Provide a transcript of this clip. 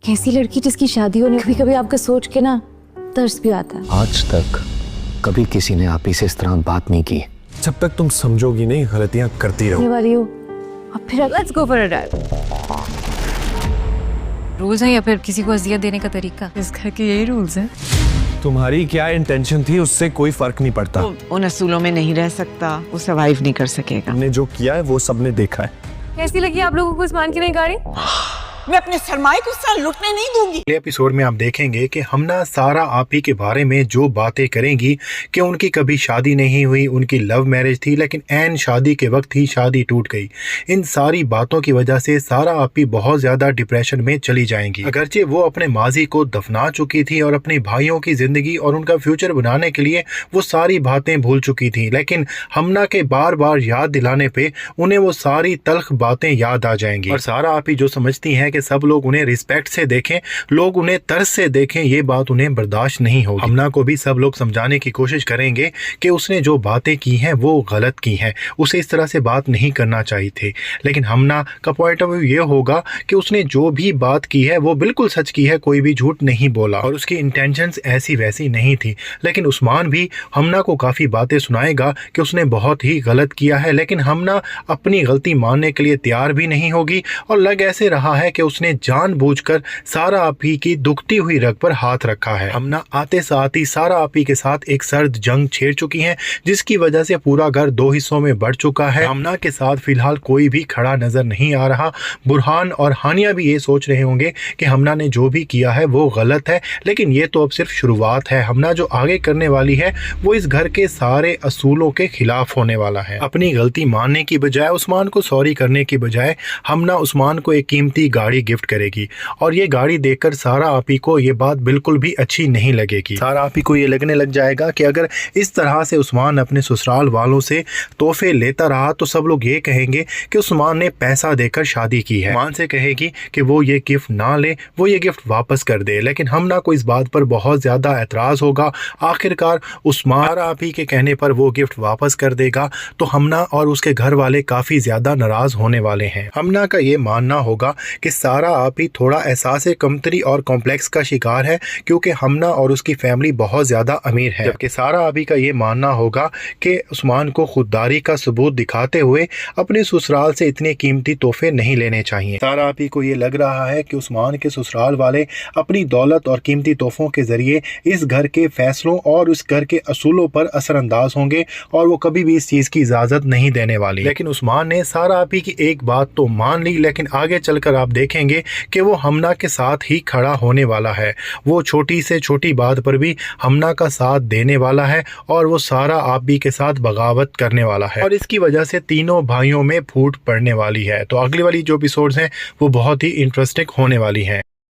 कैसी लड़की जिसकी शादी होने, कभी कभी आपका सोच के ना तरस भी आता है। आज तक कभी किसी ने आप ही से इस तरह बात नहीं की। जब तक तुम समझोगी नहीं गलतियां करती रहो। वाली हो अब फिर let's go for a drive. Rules है या फिर किसी को अजियत देने का तरीका? इस घर के यही रूल्स हैं। तुम्हारी क्या इंटेंशन थी उससे कोई फर्क नहीं पड़ता। वो उन असूलों में नहीं रह सकता, वो सर्वाइव नहीं कर सकेगा। हमने जो किया है वो सबने देखा है। कैसी लगी आप लोगों को उस्मान की नई गाड़ी? मैं अपने सरमाए को इस तरह लुटने नहीं दूंगी। अगले एपिसोड में आप देखेंगे कि हमना सारा आपी के बारे में जो बातें करेंगी कि उनकी कभी शादी नहीं हुई, उनकी लव मैरिज थी, लेकिन ऐन शादी के वक्त ही शादी टूट गई। इन सारी बातों की वजह से सारा आपी बहुत ज़्यादा डिप्रेशन में चली जाएंगी। अगरचे वो अपने माजी को दफना चुकी थी और अपने भाइयों की ज़िंदगी और उनका फ्यूचर बनाने के लिए वो सारी बातें भूल चुकी थी, लेकिन हमना के बार बार याद दिलाने पे उन्हें वो सारी तल्ख बातें याद आ जाएंगी। और सारा आपी जो समझती हैं कि सब लोग उन्हें रिस्पेक्ट से देखें, लोग उन्हें तरस से देखें, ये बात उन्हें बर्दाश्त नहीं होगी। हमना को भी सब लोग समझाने की कोशिश करेंगे कि उसने जो बातें की हैं वो गलत की हैं, उसे इस तरह से बात नहीं करना चाहिए थे। लेकिन हमना का पॉइंट ऑफ व्यू ये होगा कि उसने जो भी बात की है वो बिल्कुल सच की है, कोई भी झूठ नहीं बोला और उसकी इंटेंशंस ऐसी वैसी नहीं थी। लेकिन उस्मान भी हमना को काफ़ी बातें सुनाएगा कि उसने बहुत ही गलत किया है, लेकिन हमना अपनी गलती मानने के लिए तैयार भी नहीं होगी और लग ऐसे रहा है कि उसने जानबूझकर सारा आपी की दुखती हुई रग पर हाथ रखा है। हमना आते साथ ही सारा आपी के साथ एक सर्द जंग छेड़ चुकी हैं, जिसकी वजह से पूरा घर दो हिस्सों में बढ़ चुका है। हमना के साथ फिलहाल कोई भी खड़ा नजर नहीं आ रहा। बुरहान और हानिया भी ये सोच रहे होंगे कि हमना ने जो भी किया है वो गलत है, लेकिन ये तो अब सिर्फ शुरुआत है। हमना जो आगे करने वाली है वो इस घर के सारे असूलों के खिलाफ होने वाला है। अपनी गलती मानने की बजाय, उस्मान को सॉरी करने की बजाय, हमना उस्मान को एक कीमती गाड़ी गिफ्ट करेगी और ये गाड़ी देखकर सारा आपी को ये बात बिल्कुल भी अच्छी नहीं लगेगी। सारा आपी को ये लगने लग जाएगा कि अगर इस तरह से उस्मान अपने ससुराल वालों से तोहफे लेता रहा तो सब लोग ये कहेंगे कि उस्मान ने पैसा देकर शादी की है। उस्मान से कहेगी कि वो ये गिफ्ट ना ले, वो ये गिफ्ट वापस कर दे, लेकिन हमना को इस बात पर बहुत ज़्यादा एतराज़ होगा। आखिरकार उस्मान आपी के कहने पर वो गिफ्ट वापस कर देगा तो हमना और उसके घर वाले काफ़ी ज़्यादा नाराज़ होने वाले हैं। हमना का ये मानना होगा कि सारा आपी थोड़ा एहसास कमतरी और कॉम्प्लेक्स का शिकार है, क्योंकि हमना और उसकी फैमिली बहुत ज़्यादा अमीर है, जबकि सारा आपी का ये मानना होगा कि उस्मान को खुददारी का सबूत दिखाते हुए अपने ससुराल से इतने कीमती तोहफे नहीं लेने चाहिए। सारा आपी को ये लग रहा है कि उस्मान के ससुराल वाले अपनी दौलत और कीमती तोहफों के जरिए इस घर के फैसलों और उस घर के असूलों पर असरअंदाज होंगे और वो कभी भी इस चीज़ की इजाज़त नहीं देने वाली। लेकिन उस्मान ने सारा आपी की एक बात तो मान ली, लेकिन आगे चलकर आप देखेंगे कि वो हमना के साथ ही खड़ा होने वाला है। वो छोटी से छोटी बात पर भी हमना का साथ देने वाला है और वो सारा आपी के साथ बगावत करने वाला है और इसकी वजह से तीनों भाइयों में फूट पड़ने वाली है। तो अगली वाली जो एपिसोड्स हैं वो बहुत ही इंटरेस्टिंग होने वाली हैं।